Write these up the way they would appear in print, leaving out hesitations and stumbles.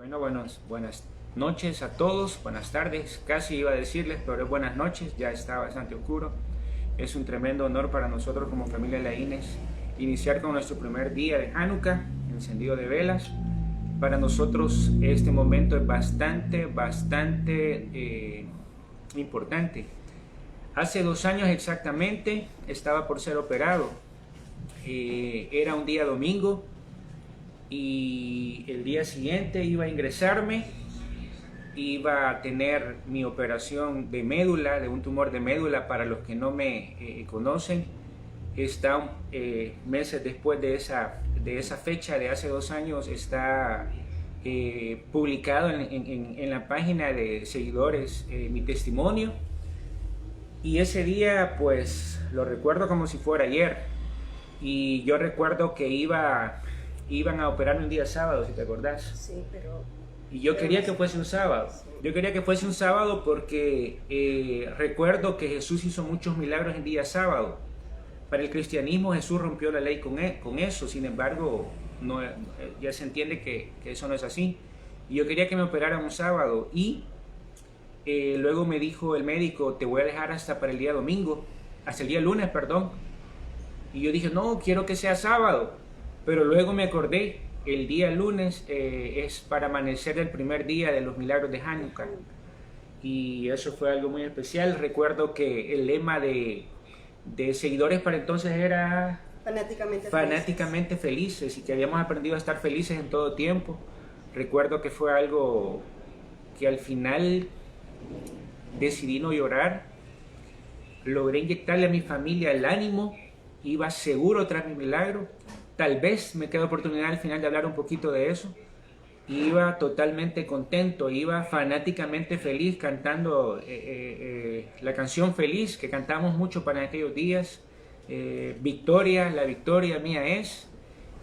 Bueno, buenas noches a todos, buenas tardes, casi iba a decirles, pero es buenas noches, ya está bastante oscuro. Es un tremendo honor para nosotros como familia Laínez iniciar con nuestro primer día de Hanukkah, encendido de velas. Para nosotros este momento es bastante importante. Hace 2 años exactamente estaba por ser operado. Era un día domingo y el día siguiente iba a ingresarme, iba a tener mi operación de médula, de un tumor de médula. Para los que no me conocen, está meses después de esa fecha de hace 2 años, está publicado en la página de seguidores mi testimonio. Y ese día pues lo recuerdo como si fuera ayer. Y yo recuerdo que iban a operarme un día sábado, si te acordás. Sí, pero... Y yo quería que fuese un sábado. Yo quería que fuese un sábado porque recuerdo que Jesús hizo muchos milagros en día sábado. Para el cristianismo Jesús rompió la ley con eso. Sin embargo, ya se entiende que eso no es así. Y yo quería que me operaran un sábado. Y luego me dijo el médico, te voy a dejar hasta para el día domingo, hasta el día lunes, perdón. Y yo dije, no, quiero que sea sábado. Pero luego me acordé, el día lunes es para amanecer el primer día de los milagros de Hanukkah. Y eso fue algo muy especial. Recuerdo que el lema de seguidores para entonces era fanáticamente felices, y que habíamos aprendido a estar felices en todo tiempo. Recuerdo que fue algo que al final decidí no llorar. Logré inyectarle a mi familia el ánimo. Iba seguro tras mi milagro. Tal vez me queda oportunidad al final de hablar un poquito de eso. Iba totalmente contento, iba fanáticamente feliz cantando la canción Feliz, que cantamos mucho para aquellos días. Victoria, la victoria mía es.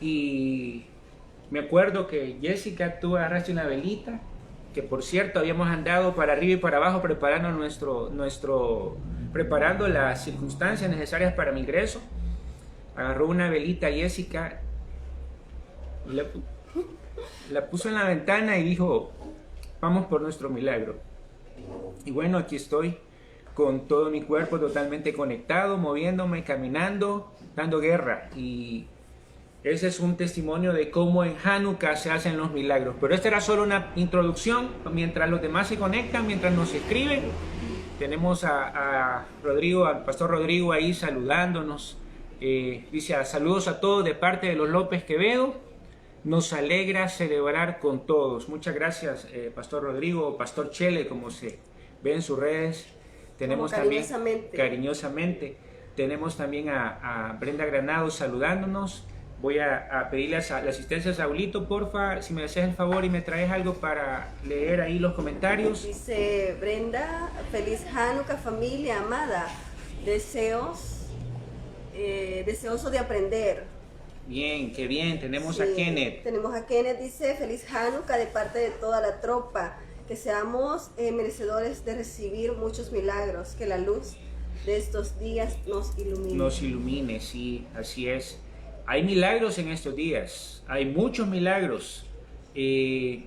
Y me acuerdo que Jessica, tú agarraste una velita, que por cierto habíamos andado para arriba y para abajo preparando las circunstancias necesarias para mi ingreso. Agarró una velita Jessica, la puso en la ventana y dijo, vamos por nuestro milagro. Y bueno, aquí estoy con todo mi cuerpo totalmente conectado, moviéndome, caminando, dando guerra. Y ese es un testimonio de cómo en Hanukkah se hacen los milagros. Pero esta era solo una introducción. Mientras los demás se conectan, mientras nos escriben, tenemos a Rodrigo, al pastor Rodrigo ahí saludándonos. Dice, saludos a todos de parte de los López Quevedo. Nos alegra celebrar con todos. Muchas gracias, pastor Rodrigo, pastor Chele, como se ve en sus redes. Tenemos también cariñosamente. Tenemos también a Brenda Granado saludándonos. Voy a pedirle la asistencia a Saulito, porfa, si me haces el favor y me traes algo para leer ahí los comentarios. Dice Brenda, feliz Hanukkah familia amada, deseoso de aprender. Bien, qué bien, tenemos a Kenneth. Tenemos a Kenneth, dice, feliz Hanukkah de parte de toda la tropa, que seamos merecedores de recibir muchos milagros, que la luz de estos días nos ilumine. Nos ilumine, sí, así es. Hay milagros en estos días, hay muchos milagros. Se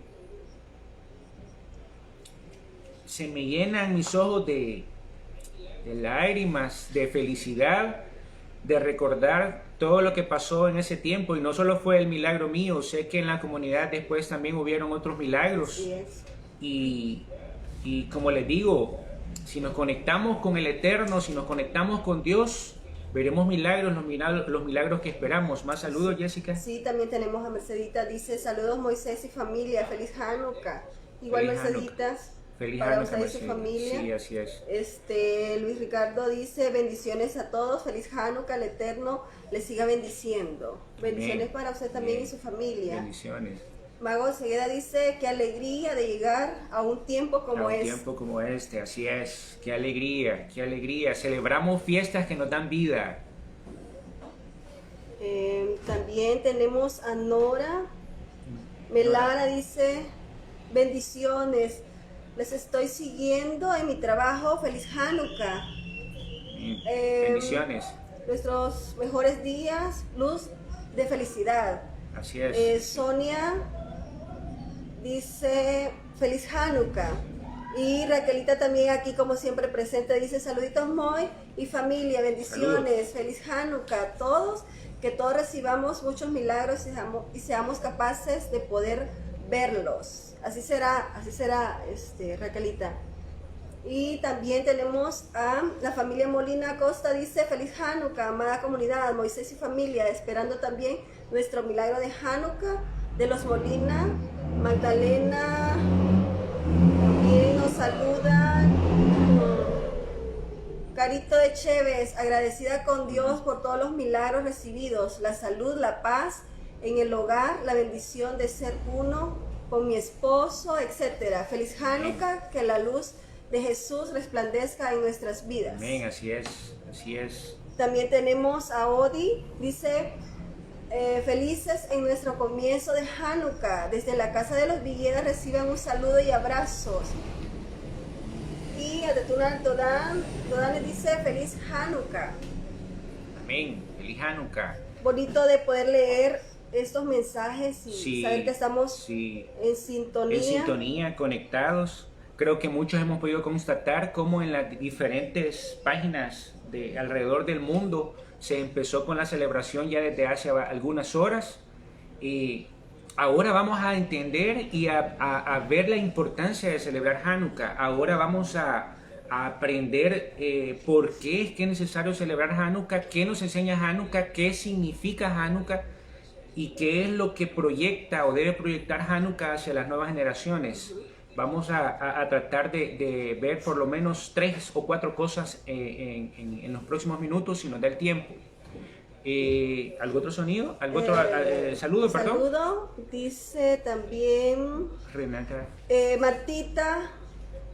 me llenan mis ojos de lágrimas, de felicidad, de recordar todo lo que pasó en ese tiempo. Y no solo fue el milagro mío, sé que en la comunidad después también hubieron otros milagros. Así es. Y como les digo, si nos conectamos con el Eterno, si nos conectamos con Dios, veremos milagros, los milagros que esperamos. Más saludos, Jessica. Sí, también tenemos a Mercedita, dice, saludos Moisés y familia, feliz Hanukkah. Igual Feliz Merceditas. Feliz para Hanukkah, usted y su familia. Sí, así es. Luis Ricardo dice, bendiciones a todos, feliz Hanukkah, el Eterno les siga bendiciendo. Bendiciones para usted también y su familia. Bendiciones. Mago Ceguera dice, qué alegría de llegar a un tiempo como este. Tiempo como este, así es. Qué alegría, qué alegría. Celebramos fiestas que nos dan vida. También tenemos a Nora Melara, dice, bendiciones. Les estoy siguiendo en mi trabajo. Feliz Hanukkah. Bendiciones. Nuestros mejores días, luz de felicidad. Así es. Sonia dice feliz Hanukkah. Y Raquelita también aquí como siempre presente dice saluditos Moy y familia, bendiciones, feliz Hanukkah a todos, que todos recibamos muchos milagros y seamos capaces de poder verlos. Así será Raquelita. Y también tenemos a la familia Molina Acosta, dice feliz Hanukkah, amada comunidad, Moisés y familia, esperando también nuestro milagro de Hanukkah de los Molina. Magdalena también nos saluda. Carito de Chévez, agradecida con Dios por todos los milagros recibidos, la salud, la paz en el hogar, la bendición de ser uno con mi esposo, etcétera. Feliz Hanukkah, que la luz de Jesús resplandezca en nuestras vidas. Amén, así es, así es. También tenemos a Odi, dice, felices en nuestro comienzo de Hanukkah. Desde la casa de los Villedas reciban un saludo y abrazos. Y a Tetuna Dodan les dice feliz Hanukkah. Amén, feliz Hanukkah. Bonito de poder leer estos mensajes y saber que estamos en sintonía. En sintonía, conectados. Creo que muchos hemos podido constatar cómo en las diferentes páginas de alrededor del mundo se empezó con la celebración ya desde hace algunas horas. Y ahora vamos a entender y a ver la importancia de celebrar Hanukkah. Ahora vamos a aprender por qué es que es necesario celebrar Hanukkah, qué nos enseña Hanukkah, qué significa Hanukkah y qué es lo que proyecta o debe proyectar Hanukkah hacia las nuevas generaciones. Vamos a tratar de ver por lo menos 3 o 4 cosas en los próximos minutos, si nos da el tiempo. ¿Algún otro sonido? ¿Algún otro saludo, perdón? Saludo, dice también Renata. Martita,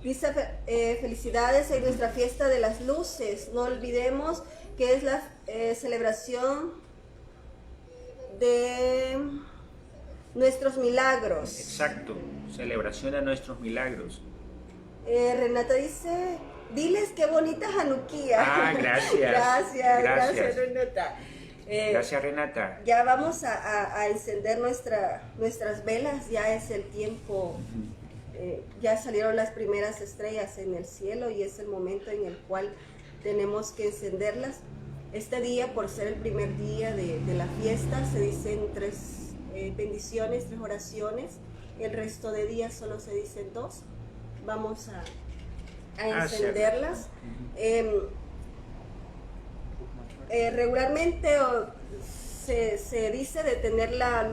dice felicidades en nuestra fiesta de las luces. No olvidemos que es la celebración de nuestros milagros. Exacto, celebración de nuestros milagros. Renata dice, diles qué bonita Hanukkah. Ah, gracias. gracias Renata. Gracias Renata. Ya vamos a encender nuestras velas, ya es el tiempo, ya salieron las primeras estrellas en el cielo y es el momento en el cual tenemos que encenderlas. Este día, por ser el primer día de la fiesta, se dicen 3 bendiciones, 3 oraciones. El resto de días solo se dicen 2. Vamos a encenderlas. Regularmente se dice de tenerla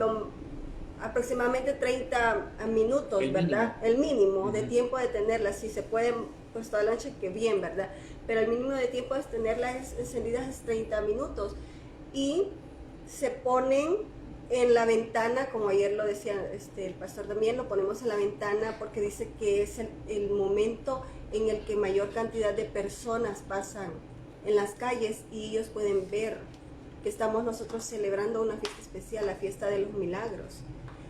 aproximadamente 30 minutos, ¿verdad? El mínimo de tiempo de tenerla. Si se puede, pues toda la noche, que bien, ¿verdad? Pero el mínimo de tiempo de tenerlas encendidas es 30 minutos. Y se ponen en la ventana, como ayer lo decía el pastor también, lo ponemos en la ventana porque dice que es el momento en el que mayor cantidad de personas pasan en las calles y ellos pueden ver que estamos nosotros celebrando una fiesta especial, la fiesta de los milagros.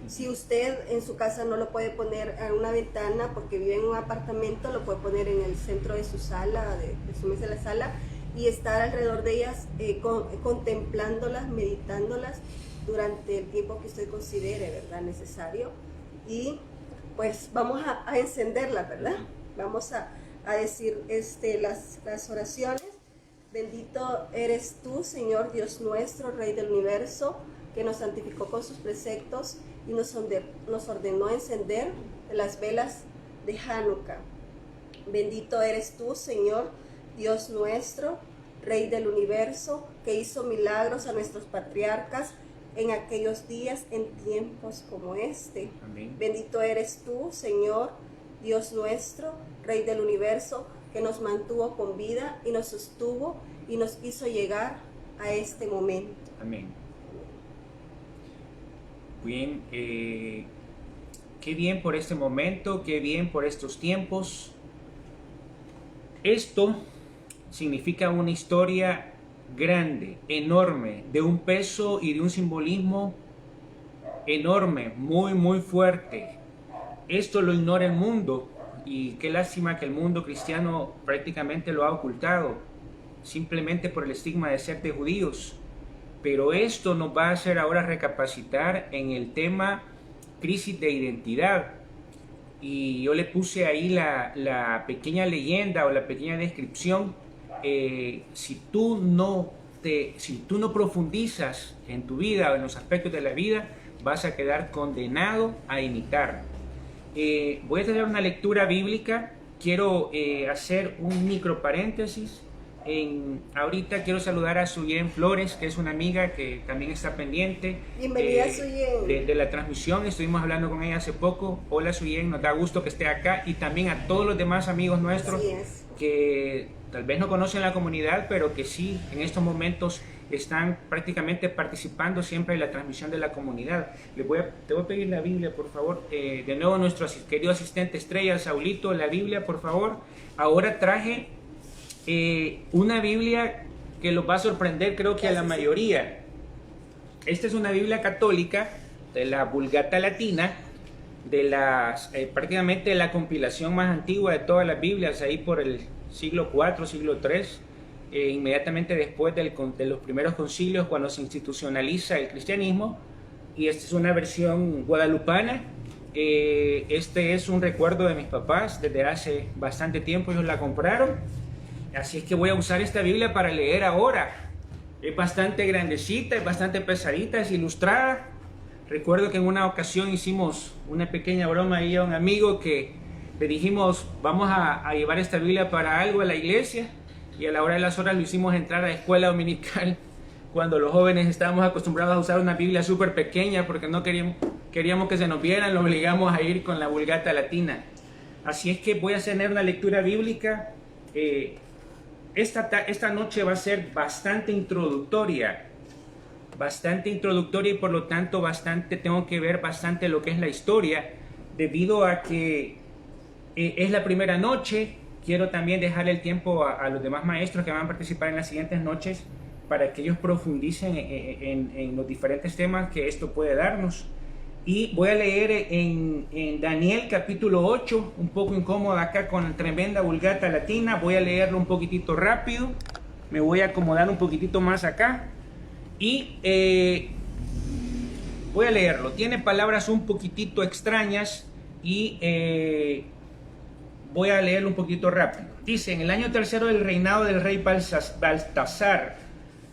Si usted en su casa no lo puede poner en una ventana porque vive en un apartamento, lo puede poner en el centro de su sala, de su mesa de la sala, y estar alrededor de ellas contemplándolas, meditándolas durante el tiempo que usted considere, ¿verdad?, necesario. Y pues vamos a encenderla, ¿verdad? Vamos a decir las oraciones. Bendito eres tú, Señor Dios nuestro, Rey del universo, que nos santificó con sus preceptos y nos ordenó encender las velas de Hanukkah. Bendito eres tú, Señor Dios nuestro, Rey del universo, que hizo milagros a nuestros patriarcas en aquellos días, en tiempos como este. Amén. Bendito eres tú, Señor Dios nuestro, Rey del universo, que nos mantuvo con vida y nos sostuvo y nos hizo llegar a este momento. Amén. Bien, qué bien por este momento, qué bien por estos tiempos. Esto significa una historia grande, enorme, de un peso y de un simbolismo enorme, muy, muy fuerte. Esto lo ignora el mundo. Y qué lástima que el mundo cristiano prácticamente lo ha ocultado, simplemente por el estigma de ser de judíos. Pero esto nos va a hacer ahora recapacitar en el tema crisis de identidad. Y yo le puse ahí la pequeña leyenda o la pequeña descripción. Si tú no profundizas en tu vida o en los aspectos de la vida, vas a quedar condenado a imitar. Voy a tener una lectura bíblica. Quiero hacer un micro paréntesis. Ahorita quiero saludar a Suyen Flores, que es una amiga que también está pendiente. Bienvenida, Suyen. De la transmisión. Estuvimos hablando con ella hace poco. Hola, Suyen, nos da gusto que esté acá. Y también a todos los demás amigos nuestros que tal vez no conocen la comunidad, pero que sí en estos momentos están prácticamente participando siempre en la transmisión de la comunidad. Te voy a pedir la Biblia, por favor. De nuevo, nuestro querido asistente estrella, Saulito, la Biblia, por favor. Ahora traje una Biblia que los va a sorprender, creo que a la mayoría. Esta es una Biblia católica de la Vulgata Latina, de prácticamente la compilación más antigua de todas las Biblias, ahí por el siglo IV, siglo III, inmediatamente después de los primeros concilios, cuando se institucionaliza el cristianismo. Y esta es una versión guadalupana. Este es un recuerdo de mis papás, desde hace bastante tiempo ellos la compraron. Así es que voy a usar esta Biblia para leer ahora. Es bastante grandecita, es bastante pesadita, es ilustrada. Recuerdo que en una ocasión hicimos una pequeña broma ahí a un amigo que le dijimos, vamos a llevar esta Biblia para algo a la iglesia. Y a la hora de las horas lo hicimos entrar a la escuela dominical, cuando los jóvenes estábamos acostumbrados a usar una Biblia súper pequeña porque no queríamos que se nos vieran, lo obligamos a ir con la Vulgata Latina. Así es que voy a hacer una lectura bíblica. Esta noche va a ser bastante introductoria y por lo tanto tengo que ver bastante lo que es la historia, debido a que es la primera noche. Quiero también dejar el tiempo a los demás maestros que van a participar en las siguientes noches para que ellos profundicen en los diferentes temas que esto puede darnos. Y voy a leer en Daniel capítulo 8, un poco incómoda acá con tremenda Vulgata Latina. Voy a leerlo un poquitito rápido, me voy a acomodar un poquitito más acá y voy a leerlo. Tiene palabras un poquitito extrañas y voy a leerlo un poquito rápido. Dice: en el año tercero del reinado del rey Baltasar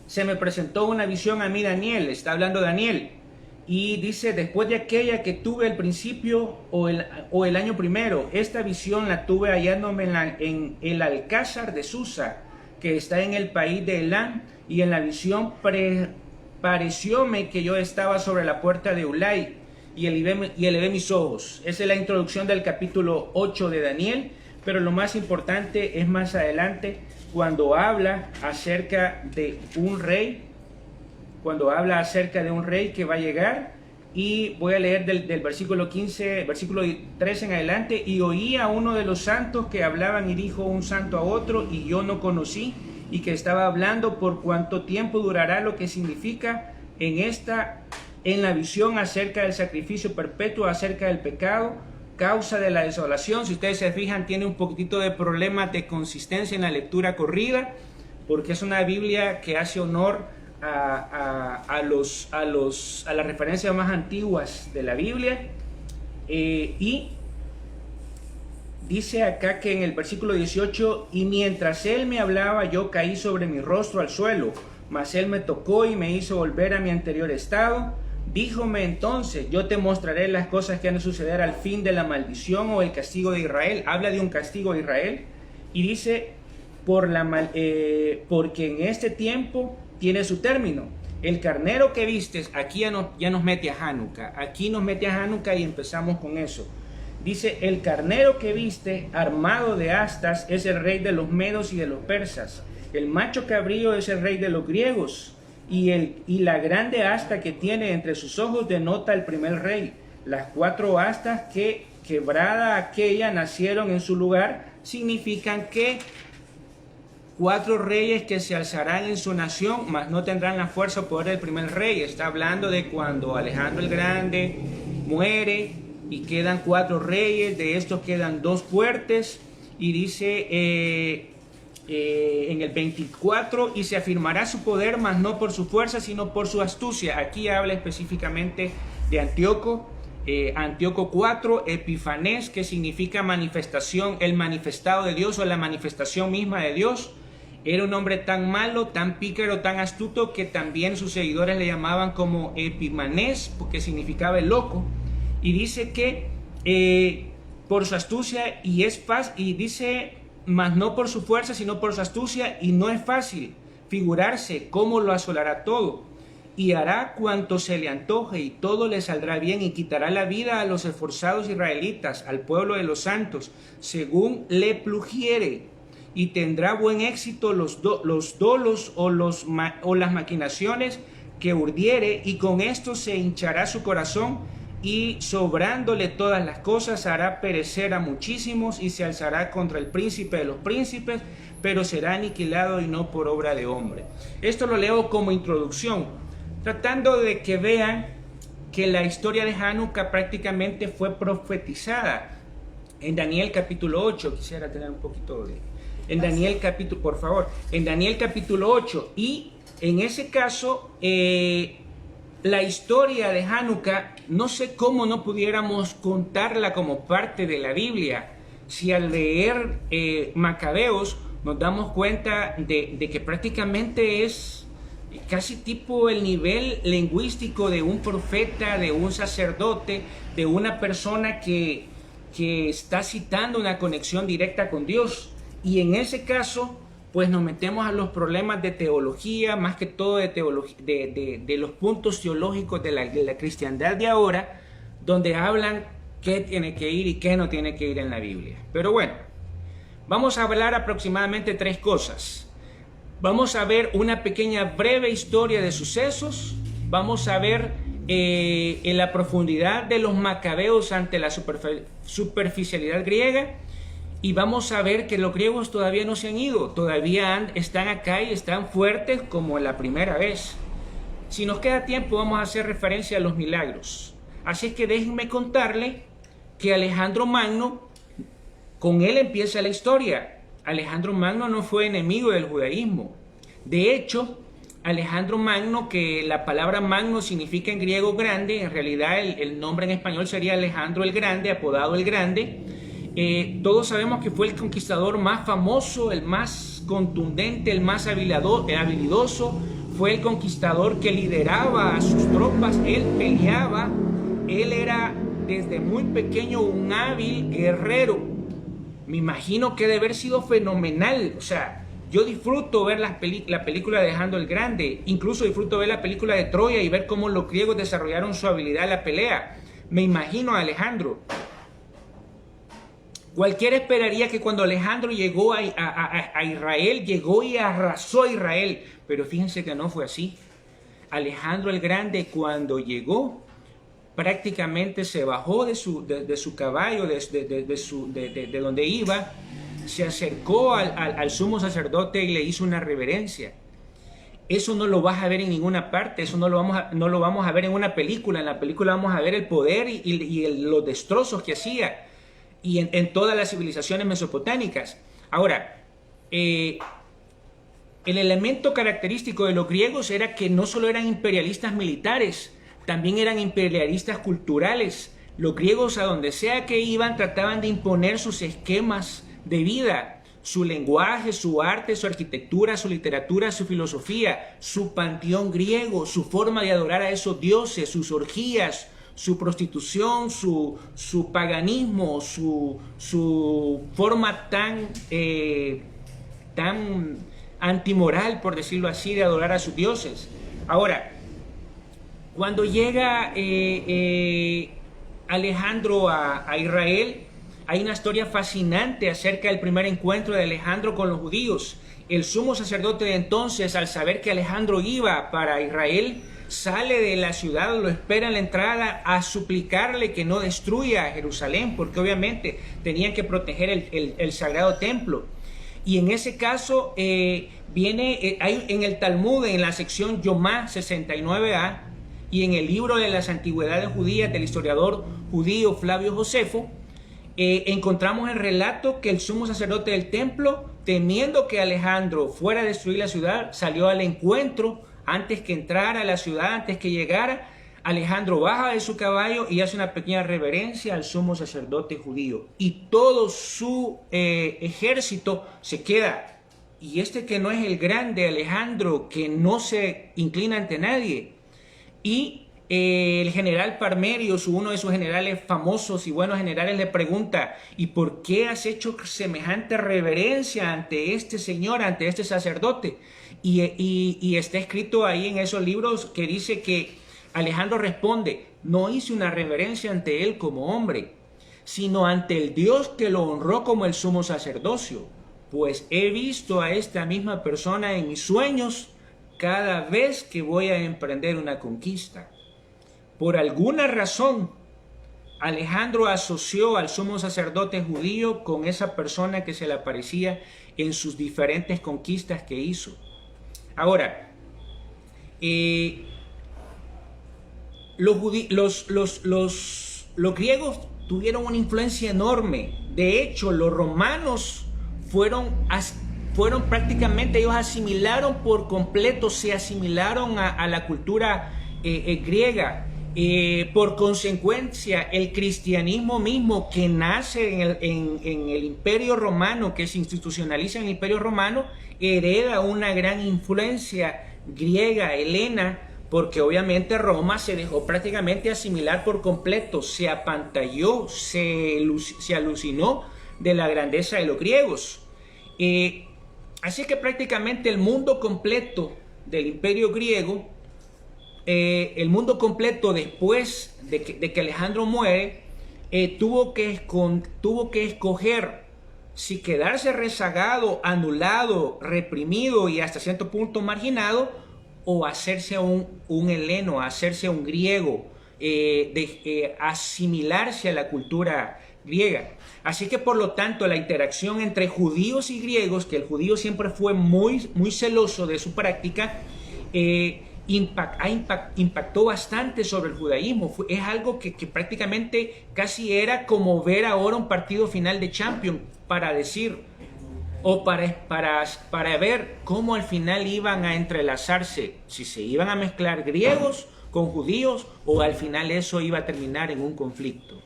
se me presentó una visión a mí, Daniel. Está hablando Daniel. Y dice: después de aquella que tuve al principio o el año primero, esta visión la tuve hallándome en el Alcázar de Susa, que está en el país de Elam, y en la visión parecióme que yo estaba sobre la puerta de Ulai, y elevé mis ojos. Esa es la introducción del capítulo 8 de Daniel, pero lo más importante es más adelante, cuando habla acerca de un rey, que va a llegar. Y voy a leer del versículo 15, versículo 13 en adelante. Y oí a uno de los santos que hablaban y dijo un santo a otro, y yo no conocí, y que estaba hablando por cuánto tiempo durará lo que significa en la visión acerca del sacrificio perpetuo, acerca del pecado, causa de la desolación. Si ustedes se fijan, tiene un poquitito de problema de consistencia en la lectura corrida, porque es una Biblia que hace honor a las referencias más antiguas de la Biblia. Y dice acá que en el versículo 18: y mientras él me hablaba, yo caí sobre mi rostro al suelo, mas él me tocó y me hizo volver a mi anterior estado. Díjome entonces: yo te mostraré las cosas que han de suceder al fin de la maldición o el castigo de Israel. Habla de un castigo de Israel y dice: porque en este tiempo tiene su término. El carnero que vistes, aquí ya nos mete a Hanukkah, y empezamos con eso. Dice: el carnero que viste armado de astas es el rey de los medos y de los persas. El macho cabrío es el rey de los griegos, y la grande asta que tiene entre sus ojos denota el primer rey. Las 4 astas que quebrada aquella nacieron en su lugar significan que 4 reyes que se alzarán en su nación, mas no tendrán la fuerza o poder del primer rey. Está hablando de cuando Alejandro el Grande muere y quedan 4 reyes, de estos quedan 2 fuertes, y dice en el 24: y se afirmará su poder, mas no por su fuerza, sino por su astucia. Aquí habla específicamente de Antíoco, Antíoco IV, Epifanés, que significa manifestación, el manifestado de Dios o la manifestación misma de Dios. Era un hombre tan malo, tan pícaro, tan astuto, que también sus seguidores le llamaban como Epimanés, porque significaba el loco. Y dice que por su astucia, y dice, mas no por su fuerza, sino por su astucia, y no es fácil figurarse cómo lo asolará todo. Y hará cuanto se le antoje, y todo le saldrá bien, y quitará la vida a los esforzados israelitas, al pueblo de los santos, según le plugiere. Y tendrá buen éxito los dolos o las maquinaciones que urdiere, y con esto se hinchará su corazón, y sobrándole todas las cosas hará perecer a muchísimos, y se alzará contra el príncipe de los príncipes, pero será aniquilado y no por obra de hombre. Esto lo leo como introducción, tratando de que vean que la historia de Hanukkah prácticamente fue profetizada en Daniel capítulo 8. Quisiera tener un poquito de... En Daniel capítulo, por favor, en Daniel capítulo 8, y en ese caso, la historia de Hanukkah, no sé cómo no pudiéramos contarla como parte de la Biblia, si al leer Macabeos nos damos cuenta de que prácticamente es casi tipo el nivel lingüístico de un profeta, de un sacerdote, de una persona que está citando una conexión directa con Dios. Y en ese caso, pues nos metemos a los problemas de teología, más que todo de los puntos teológicos de la cristiandad de ahora, donde hablan qué tiene que ir y qué no tiene que ir en la Biblia. Pero bueno, vamos a hablar aproximadamente 3 cosas. Vamos a ver una pequeña breve historia de sucesos, vamos a ver en la profundidad de los macabeos ante la superficialidad griega, y vamos a ver que los griegos todavía no se han ido, todavía están acá y están fuertes como la primera vez. Si nos queda tiempo vamos a hacer referencia a los milagros. Así que déjenme contarle que Alejandro Magno, con él empieza la historia. Alejandro Magno no fue enemigo del judaísmo. De hecho, Alejandro Magno, que la palabra Magno significa en griego grande, en realidad el nombre en español sería Alejandro el Grande, apodado el Grande. Todos sabemos que fue el conquistador más famoso, el más contundente, el más habilidoso. Fue el conquistador que lideraba a sus tropas, él peleaba, él era desde muy pequeño un hábil guerrero. Me imagino que debe haber sido fenomenal. O sea, yo disfruto ver la película de Alejandro el Grande, incluso disfruto ver la película de Troya y ver cómo los griegos desarrollaron su habilidad en la pelea. Me imagino a Alejandro. Cualquiera esperaría que cuando Alejandro llegó a Israel, llegó y arrasó a Israel. Pero fíjense que no fue así. Alejandro el Grande, cuando llegó, prácticamente se bajó de su caballo, de donde iba, se acercó al sumo sacerdote y le hizo una reverencia. Eso no lo vas a ver en ninguna parte, eso no lo vamos a ver en una película. En la película vamos a ver el poder y los destrozos que hacía. Y en todas las civilizaciones mesopotámicas. Ahora, el elemento característico de los griegos era que no solo eran imperialistas militares, también eran imperialistas culturales. Los griegos, a donde sea que iban, trataban de imponer sus esquemas de vida, su lenguaje, su arte, su arquitectura, su literatura, su filosofía, su panteón griego, su forma de adorar a esos dioses, sus orgías, su prostitución, su paganismo, su forma tan antimoral, por decirlo así, de adorar a sus dioses. Ahora, cuando llega Alejandro a Israel, hay una historia fascinante acerca del primer encuentro de Alejandro con los judíos. El sumo sacerdote de entonces, al saber que Alejandro iba para Israel, sale de la ciudad, lo espera en la entrada a suplicarle que no destruya Jerusalén, porque obviamente tenían que proteger el sagrado templo. Y en ese caso hay en el Talmud, en la sección Yomá 69a, y en el libro de las antigüedades judías del historiador judío Flavio Josefo, encontramos el relato que el sumo sacerdote del templo, temiendo que Alejandro fuera a destruir la ciudad, salió al encuentro antes que entrara a la ciudad, antes que llegara, Alejandro baja de su caballo y hace una pequeña reverencia al sumo sacerdote judío. Y todo su ejército se queda. Y este que no es el grande Alejandro, que no se inclina ante nadie. Y el general Parmenios, uno de sus generales famosos y buenos generales, le pregunta: ¿y por qué has hecho semejante reverencia ante este señor, ante este sacerdote? Y está escrito ahí en esos libros que dice que Alejandro responde: no hice una reverencia ante él como hombre, sino ante el Dios que lo honró como el sumo sacerdocio, pues he visto a esta misma persona en mis sueños cada vez que voy a emprender una conquista. Por alguna razón, Alejandro asoció al sumo sacerdote judío con esa persona que se le aparecía en sus diferentes conquistas que hizo. Ahora, los griegos tuvieron una influencia enorme. De hecho, los romanos fueron prácticamente, ellos asimilaron por completo, se asimilaron a la cultura griega. Por consecuencia, el cristianismo mismo que nace en el Imperio Romano, que se institucionaliza en el Imperio Romano, hereda una gran influencia griega, helena, porque obviamente Roma se dejó prácticamente asimilar por completo, se apantalló, se alucinó de la grandeza de los griegos. Así que prácticamente el mundo completo del Imperio griego, el mundo completo después de que Alejandro muere, tuvo que escoger si quedarse rezagado, anulado, reprimido y hasta cierto punto marginado, o hacerse un heleno, hacerse un griego, asimilarse a la cultura griega. Así que por lo tanto la interacción entre judíos y griegos, que el judío siempre fue muy celoso de su práctica, impactó bastante sobre el judaísmo. Es algo que prácticamente casi era como ver ahora un partido final de Champions, para decir, o para ver cómo al final iban a entrelazarse, si se iban a mezclar griegos con judíos, o al final eso iba a terminar en un conflicto.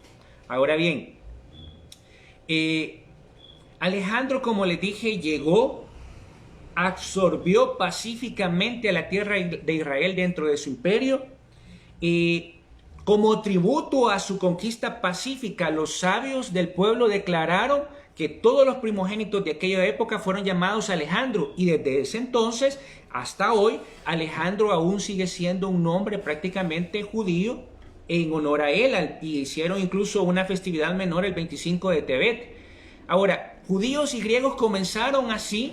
Ahora bien, Alejandro, como les dije, llegó, absorbió pacíficamente a la tierra de Israel dentro de su imperio. Como tributo a su conquista pacífica, los sabios del pueblo declararon que todos los primogénitos de aquella época fueron llamados Alejandro, y desde ese entonces hasta hoy Alejandro aún sigue siendo un nombre prácticamente judío en honor a él, y hicieron incluso una festividad menor el 25 de Tebet. Ahora, judíos y griegos comenzaron así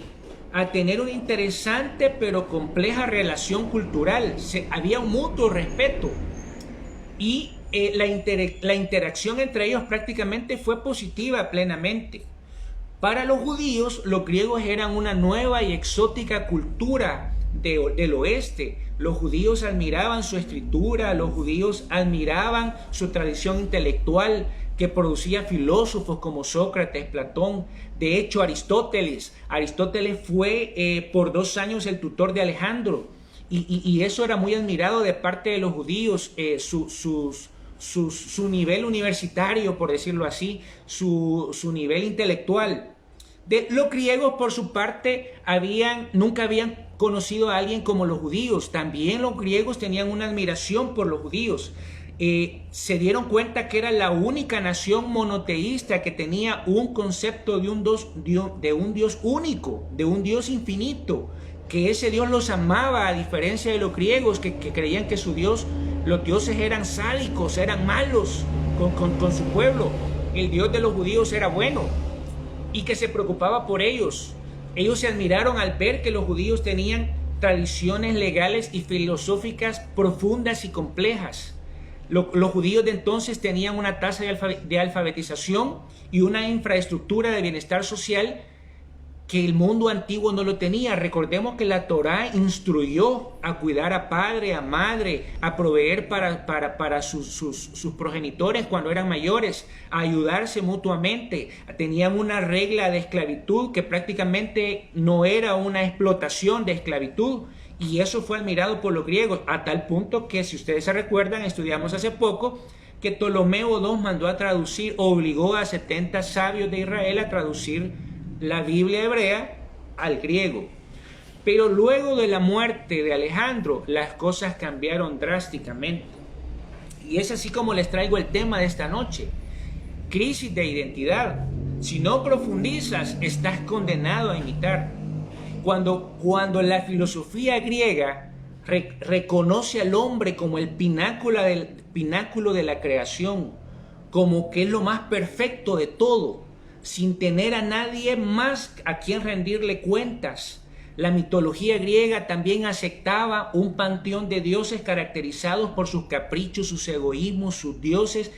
a tener una interesante pero compleja relación cultural. Había un mutuo respeto, y la interacción entre ellos prácticamente fue positiva plenamente. Para los judíos, los griegos eran una nueva y exótica cultura del oeste. Los judíos admiraban su escritura, los judíos admiraban su tradición intelectual, que producía filósofos como Sócrates, Platón. De hecho, Aristóteles fue por 2 años el tutor de Alejandro, y eso era muy admirado de parte de los judíos, su nivel universitario, por decirlo así, su nivel intelectual. Los griegos, por su parte, nunca habían conocido a alguien como los judíos. También los griegos tenían una admiración por los judíos. Se dieron cuenta que era la única nación monoteísta que tenía un concepto de un Dios único, de un Dios infinito, que ese Dios los amaba, a diferencia de los griegos que creían que los dioses eran sádicos, eran malos con su pueblo. El Dios de los judíos era bueno y que se preocupaba por ellos. Ellos se admiraron al ver que los judíos tenían tradiciones legales y filosóficas profundas y complejas. Los judíos de entonces tenían una tasa de alfabetización y una infraestructura de bienestar social que el mundo antiguo no lo tenía. Recordemos que la Torá instruyó a cuidar a padre, a madre, a proveer para sus progenitores cuando eran mayores, a ayudarse mutuamente. Tenían una regla de esclavitud que prácticamente no era una explotación de esclavitud, Y eso fue admirado por los griegos, a tal punto que, si ustedes se recuerdan, estudiamos hace poco, que Ptolomeo II mandó a traducir, obligó a 70 sabios de Israel a traducir la Biblia hebrea al griego. Pero luego de la muerte de Alejandro, las cosas cambiaron drásticamente. Y es así como les traigo el tema de esta noche: crisis de identidad. Si no profundizas, estás condenado a imitar. Cuando la filosofía griega reconoce al hombre como el pináculo de la creación, como que es lo más perfecto de todo, sin tener a nadie más a quien rendirle cuentas. La mitología griega también aceptaba un panteón de dioses caracterizados por sus caprichos, sus egoísmos. Sus dioses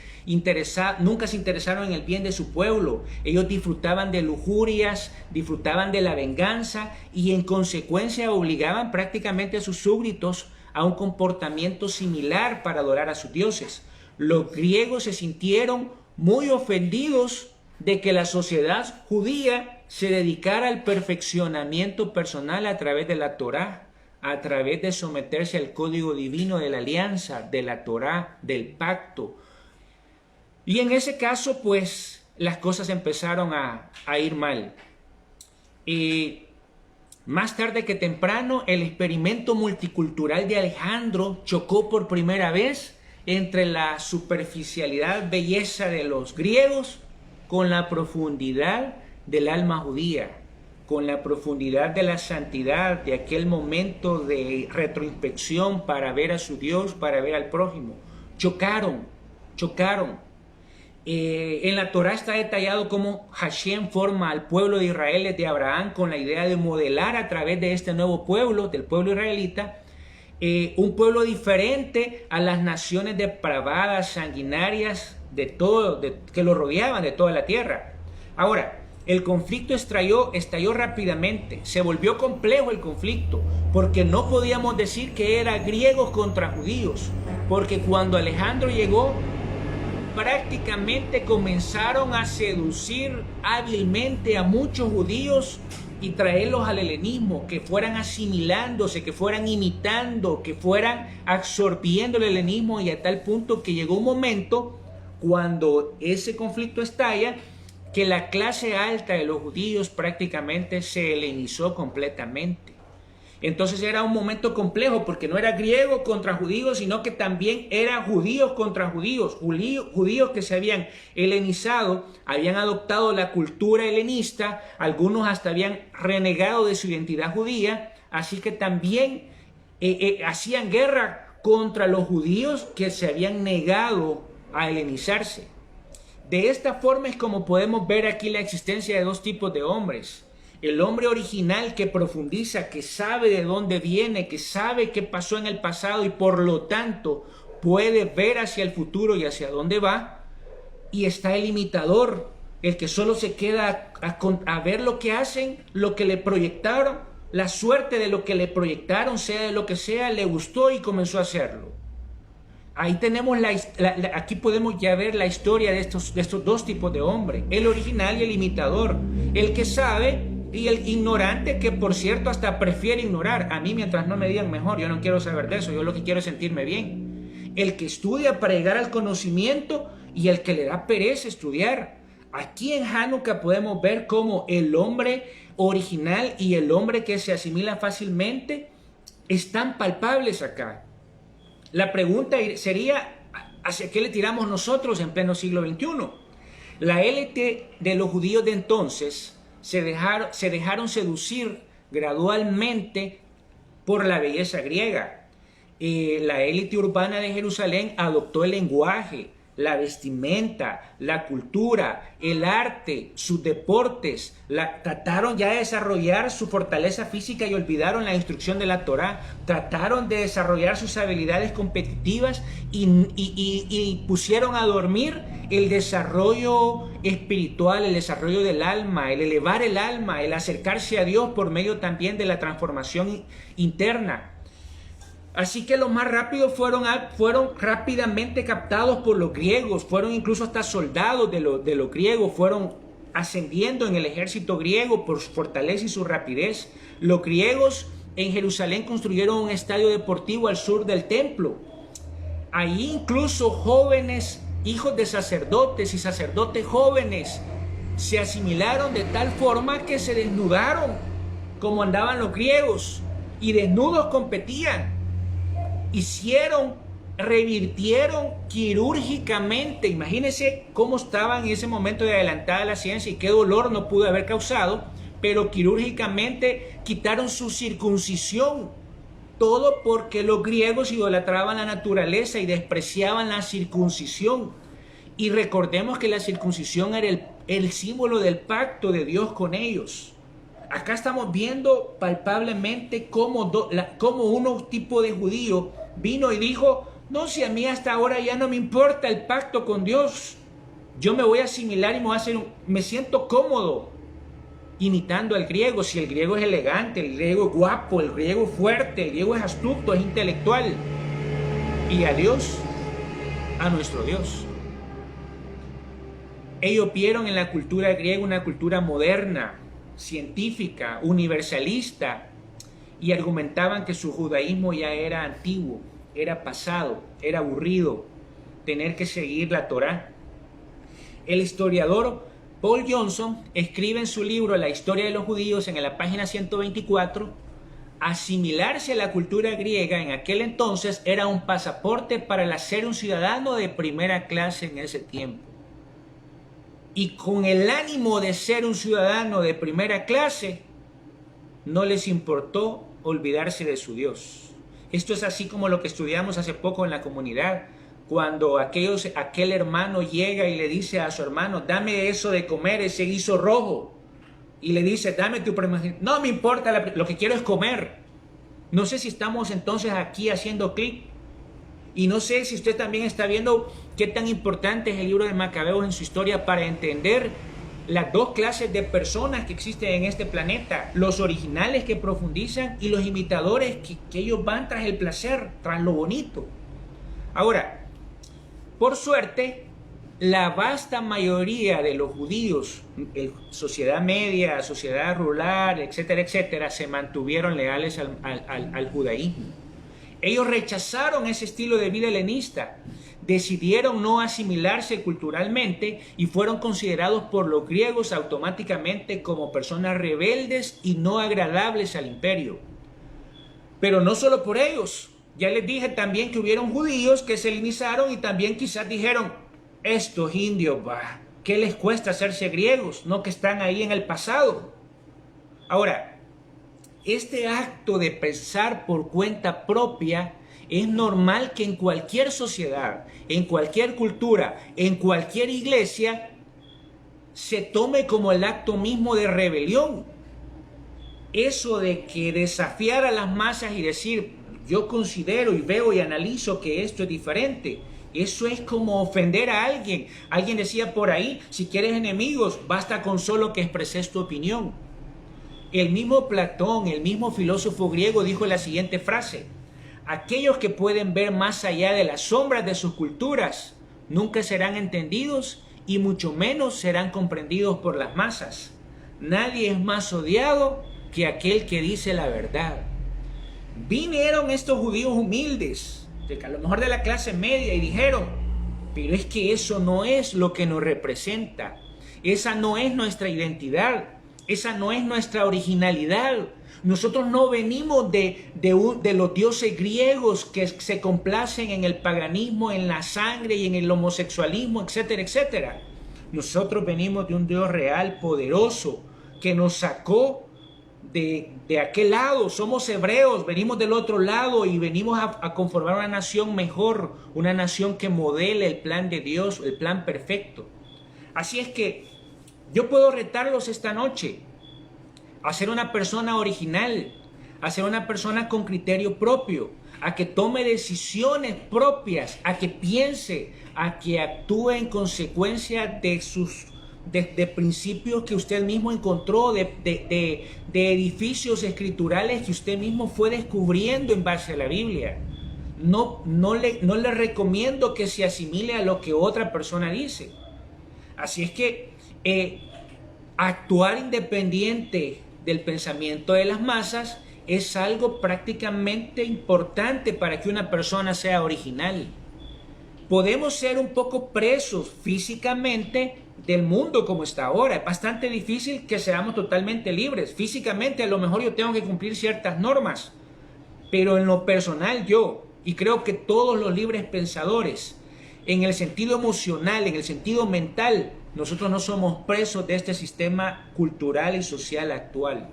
nunca se interesaron en el bien de su pueblo. Ellos disfrutaban de lujurias, disfrutaban de la venganza y en consecuencia obligaban prácticamente a sus súbditos a un comportamiento similar para adorar a sus dioses. Los griegos se sintieron muy ofendidos de que la sociedad judía se dedicara al perfeccionamiento personal a través de la Torá, a través de someterse al código divino de la alianza, de la Torá, del pacto. Y en ese caso, pues, las cosas empezaron a ir mal. Y más tarde que temprano, el experimento multicultural de Alejandro chocó por primera vez entre la superficialidad, belleza de los griegos con la profundidad del alma judía, con la profundidad de la santidad, de aquel momento de retroinspección para ver a su Dios, para ver al prójimo. Chocaron. En la Torá está detallado cómo Hashem forma al pueblo de Israel desde Abraham con la idea de modelar a través de este nuevo pueblo, del pueblo israelita, un pueblo diferente a las naciones depravadas, sanguinarias, que lo rodeaban de toda la tierra. Ahora, el conflicto estalló rápidamente, se volvió complejo el conflicto, porque no podíamos decir que era griegos contra judíos, porque cuando Alejandro llegó, prácticamente comenzaron a seducir hábilmente a muchos judíos y traerlos al helenismo, que fueran asimilándose, que fueran imitando, que fueran absorbiendo el helenismo, y a tal punto que llegó un momento cuando ese conflicto estalla que la clase alta de los judíos prácticamente se helenizó completamente. Entonces era un momento complejo, porque no era griego contra judíos, sino que también era judíos contra judíos, judíos que se habían helenizado, habían adoptado la cultura helenista, algunos hasta habían renegado de su identidad judía, así que también hacían guerra contra los judíos que se habían negado a helenizarse. De esta forma es como podemos ver aquí la existencia de dos tipos de hombres: el hombre original, que profundiza, que sabe de dónde viene, que sabe qué pasó en el pasado y por lo tanto puede ver hacia el futuro y hacia dónde va. Y está el imitador, el que solo se queda a ver lo que hacen, lo que le proyectaron, la suerte de lo que le proyectaron, sea de lo que sea, le gustó y comenzó a hacerlo. Ahí tenemos aquí podemos ya ver la historia de estos dos tipos de hombre: el original y el imitador, el que sabe y el ignorante, que por cierto hasta prefiere ignorar. A mí, mientras no me digan, mejor, yo no quiero saber de eso, yo lo que quiero es sentirme bien. El que estudia para llegar al conocimiento y el que le da pereza estudiar. Aquí en Hanukkah podemos ver cómo el hombre original y el hombre que se asimila fácilmente están palpables acá. La pregunta sería: ¿hacia qué le tiramos nosotros en pleno siglo XXI? La élite de los judíos de entonces se dejaron seducir gradualmente por la belleza griega. La élite urbana de Jerusalén adoptó el lenguaje, la vestimenta, la cultura, el arte, sus deportes, trataron ya de desarrollar su fortaleza física y olvidaron la instrucción de la Torá. Trataron de desarrollar sus habilidades competitivas y pusieron a dormir el desarrollo espiritual, el desarrollo del alma, el elevar el alma, el acercarse a Dios por medio también de la transformación interna. Así que los más rápidos fueron rápidamente captados por los griegos, fueron incluso hasta soldados de los griegos, fueron ascendiendo en el ejército griego por su fortaleza y su rapidez. Los griegos en Jerusalén construyeron un estadio deportivo al sur del templo. Ahí incluso jóvenes, hijos de sacerdotes y sacerdotes jóvenes, se asimilaron de tal forma que se desnudaron como andaban los griegos y desnudos competían. Revirtieron quirúrgicamente, imagínense cómo estaban en ese momento de adelantada la ciencia y qué dolor no pudo haber causado, pero quirúrgicamente quitaron su circuncisión. Todo porque los griegos idolatraban la naturaleza y despreciaban la circuncisión. Y recordemos que la circuncisión era el símbolo del pacto de Dios con ellos. Acá estamos viendo palpablemente cómo un tipo de judío vino y dijo: no, si a mí hasta ahora ya no me importa el pacto con Dios, yo me voy a asimilar y me siento cómodo imitando al griego. Si el griego es elegante, el griego es guapo, el griego es fuerte, el griego es astuto, es intelectual. Y a Dios, a nuestro Dios. Ellos vieron en la cultura griega una cultura moderna, científica, universalista, y argumentaban que su judaísmo ya era antiguo, era pasado, era aburrido tener que seguir la Torá. El historiador Paul Johnson escribe en su libro La historia de los judíos, en la página 124, asimilarse a la cultura griega en aquel entonces era un pasaporte para el ser un ciudadano de primera clase en ese tiempo. Y con el ánimo de ser un ciudadano de primera clase, no les importó olvidarse de su Dios. Esto es así como lo que estudiamos hace poco en la comunidad, cuando aquel hermano llega y le dice a su hermano: dame eso de comer, ese guiso rojo. Y le dice: dame tu primogénito. No me importa, lo que quiero es comer. No sé si estamos entonces aquí haciendo clic. Y no sé si usted también está viendo qué tan importante es el libro de Macabeos en su historia para entender las dos clases de personas que existen en este planeta: los originales que profundizan y los imitadores que ellos van tras el placer, tras lo bonito. Ahora, por suerte, la vasta mayoría de los judíos, sociedad media, sociedad rural, etcétera, etcétera, se mantuvieron leales al judaísmo. Ellos rechazaron ese estilo de vida helenista, decidieron no asimilarse culturalmente y fueron considerados por los griegos automáticamente como personas rebeldes y no agradables al imperio. Pero no solo por ellos. Ya les dije también que hubieron judíos que se helenizaron y también quizás dijeron: estos indios, ¿qué les cuesta hacerse griegos? No, que están ahí en el pasado. Ahora, este acto de pensar por cuenta propia es normal que en cualquier sociedad, en cualquier cultura, en cualquier iglesia, se tome como el acto mismo de rebelión. Eso de que desafiar a las masas y decir: yo considero y veo y analizo que esto es diferente, eso es como ofender a alguien. Alguien decía por ahí: si quieres enemigos, basta con solo que expreses tu opinión. El mismo Platón, el mismo filósofo griego, dijo la siguiente frase: aquellos que pueden ver más allá de las sombras de sus culturas nunca serán entendidos y mucho menos serán comprendidos por las masas. Nadie es más odiado que aquel que dice la verdad. Vinieron estos judíos humildes, a lo mejor de la clase media, y dijeron: pero es que eso no es lo que nos representa, esa no es nuestra identidad, esa no es nuestra originalidad. Nosotros no venimos de los dioses griegos que se complacen en el paganismo, en la sangre y en el homosexualismo, etcétera, etcétera. Nosotros venimos de un Dios real, poderoso, que nos sacó de aquel lado. Somos hebreos, venimos del otro lado y venimos a conformar una nación mejor, una nación que modele el plan de Dios, el plan perfecto. Así es que yo puedo retarlos esta noche a ser una persona original, a ser una persona con criterio propio, a que tome decisiones propias, a que piense, a que actúe en consecuencia de principios que usted mismo encontró, de edificios escriturales que usted mismo fue descubriendo en base a la Biblia. No le recomiendo que se asimile a lo que otra persona dice. Así es que actuar independiente del pensamiento de las masas es algo prácticamente importante para que una persona sea original. Podemos ser un poco presos físicamente del mundo como está ahora. Es bastante difícil que seamos totalmente libres. Físicamente a lo mejor yo tengo que cumplir ciertas normas, pero en lo personal yo, y creo que todos los libres pensadores, en el sentido emocional, en el sentido mental, nosotros no somos presos de este sistema cultural y social actual.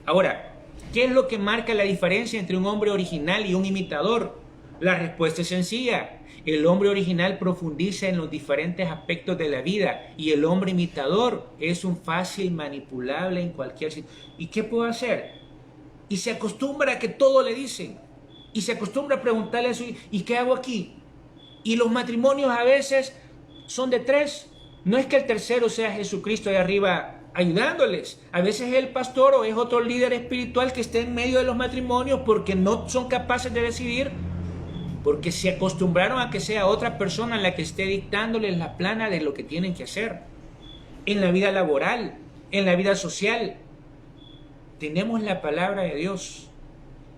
Ahora, ¿qué es lo que marca la diferencia entre un hombre original y un imitador? La respuesta es sencilla. El hombre original profundiza en los diferentes aspectos de la vida y el hombre imitador es un fácil manipulable en cualquier sitio. ¿Y qué puedo hacer? Y se acostumbra a que todo le dicen. Y se acostumbra a preguntarle eso. ¿Y qué hago aquí? Y los matrimonios a veces son de 3. No es que el tercero sea Jesucristo ahí arriba ayudándoles. A veces es el pastor o es otro líder espiritual que esté en medio de los matrimonios porque no son capaces de decidir, porque se acostumbraron a que sea otra persona la que esté dictándoles la plana de lo que tienen que hacer. En la vida laboral, en la vida social, tenemos la palabra de Dios.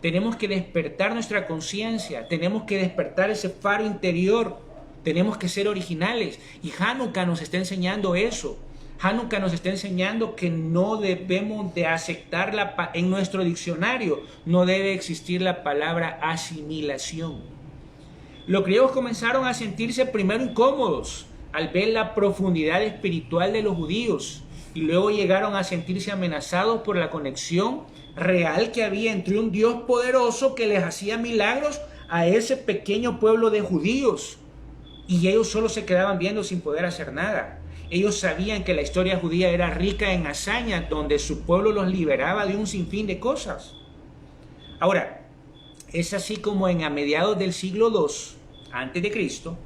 Tenemos que despertar nuestra conciencia, tenemos que despertar ese faro interior, tenemos que ser originales. Y Hanukkah nos está enseñando eso. Hanukkah nos está enseñando que no debemos de aceptar en nuestro diccionario, no debe existir la palabra asimilación. Los griegos comenzaron a sentirse primero incómodos al ver la profundidad espiritual de los judíos y luego llegaron a sentirse amenazados por la conexión real que había entre un Dios poderoso que les hacía milagros a ese pequeño pueblo de judíos. Y ellos solo se quedaban viendo sin poder hacer nada. Ellos sabían que la historia judía era rica en hazañas, donde su pueblo los liberaba de un sinfín de cosas. Ahora, es así como a mediados del siglo II antes de Cristo,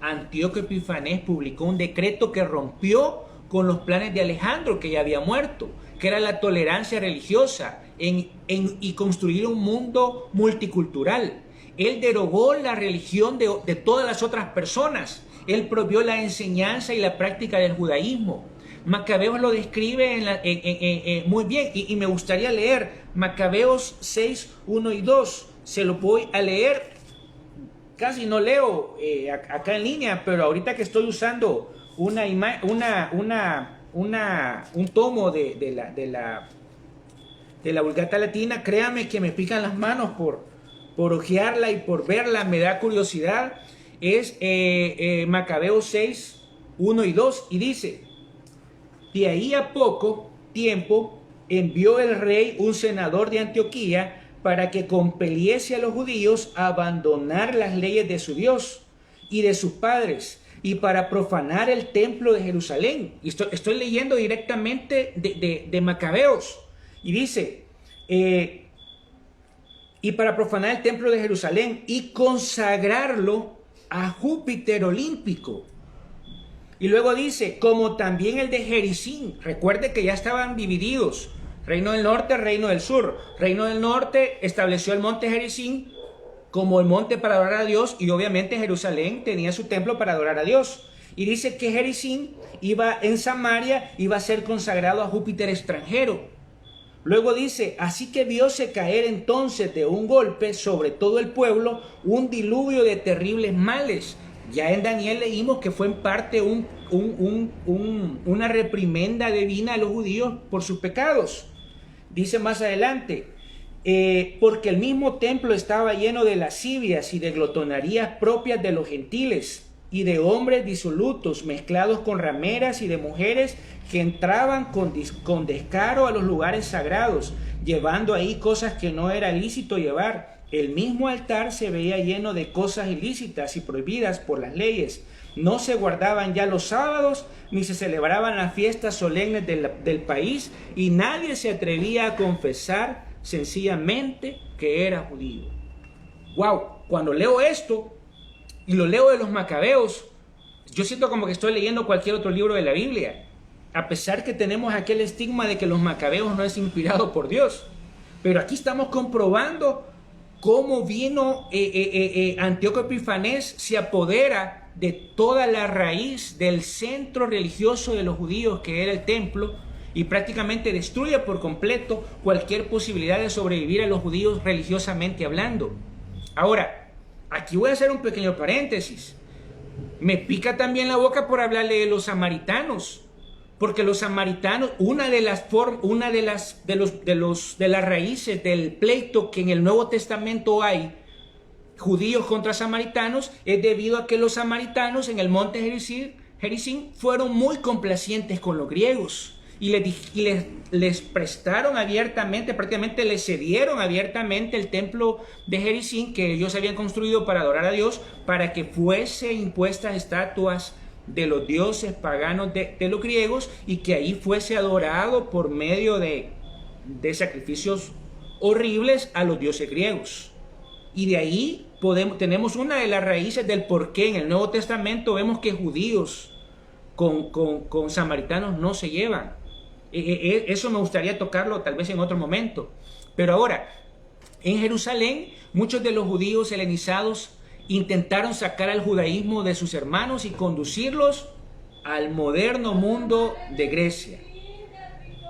Antíoco Epifanes publicó un decreto que rompió con los planes de Alejandro, que ya había muerto, que era la tolerancia religiosa y construir un mundo multicultural. Él derogó la religión de todas las otras personas. Él prohibió la enseñanza y la práctica del judaísmo. Macabeos lo describe muy bien y me gustaría leer Macabeos 6, 1 y 2. Se lo voy a leer. Casi no leo acá en línea, pero ahorita que estoy usando un tomo de la Vulgata Latina, créame que me pican las manos por ojearla y por verla, me da curiosidad. Es Macabeos 6, 1 y 2, y dice: de ahí a poco tiempo envió el rey un senador de Antioquía para que compeliese a los judíos a abandonar las leyes de su Dios y de sus padres, y para profanar el templo de Jerusalén. Y estoy leyendo directamente de Macabeos, y dice, y para profanar el templo de Jerusalén y consagrarlo a Júpiter olímpico. Y luego dice, como también el de Jericín. Recuerde que ya estaban divididos, reino del norte, reino del sur. Reino del norte estableció el monte Jericín como el monte para adorar a Dios, y obviamente Jerusalén tenía su templo para adorar a Dios. Y dice que Jericín en Samaria iba a ser consagrado a Júpiter extranjero. Luego dice, así que vióse caer entonces de un golpe sobre todo el pueblo un diluvio de terribles males. Ya en Daniel leímos que fue en parte una reprimenda divina a los judíos por sus pecados. Dice más adelante, porque el mismo templo estaba lleno de lascivias y de glotonerías propias de los gentiles y de hombres disolutos mezclados con rameras y de mujeres que entraban con descaro a los lugares sagrados, llevando ahí cosas que no era lícito llevar. El mismo altar se veía lleno de cosas ilícitas y prohibidas por las leyes. No se guardaban ya los sábados, ni se celebraban las fiestas solemnes del país, y nadie se atrevía a confesar sencillamente que era judío. Wow, cuando leo esto y lo leo de los Macabeos, yo siento como que estoy leyendo cualquier otro libro de la Biblia, a pesar que tenemos aquel estigma de que los Macabeos no es inspirado por Dios. Pero aquí estamos comprobando cómo vino Antíoco Epifanes, se apodera de toda la raíz del centro religioso de los judíos, que era el templo, y prácticamente destruye por completo cualquier posibilidad de sobrevivir a los judíos religiosamente hablando. Ahora, aquí voy a hacer un pequeño paréntesis. Me pica también la boca por hablarle de los samaritanos, porque los samaritanos, una de las raíces del pleito que en el Nuevo Testamento hay, judíos contra samaritanos, es debido a que los samaritanos en el monte Gerizim fueron muy complacientes con los griegos y les prestaron abiertamente, prácticamente les cedieron abiertamente el templo de Gerizim que ellos habían construido para adorar a Dios, para que fuese impuestas estatuas de los dioses paganos de los griegos y que ahí fuese adorado por medio de sacrificios horribles a los dioses griegos. Y de ahí tenemos una de las raíces del por qué en el Nuevo Testamento vemos que judíos con samaritanos no se llevan. Eso me gustaría tocarlo tal vez en otro momento. Pero ahora, en Jerusalén, muchos de los judíos helenizados intentaron sacar al judaísmo de sus hermanos y conducirlos al moderno mundo de Grecia.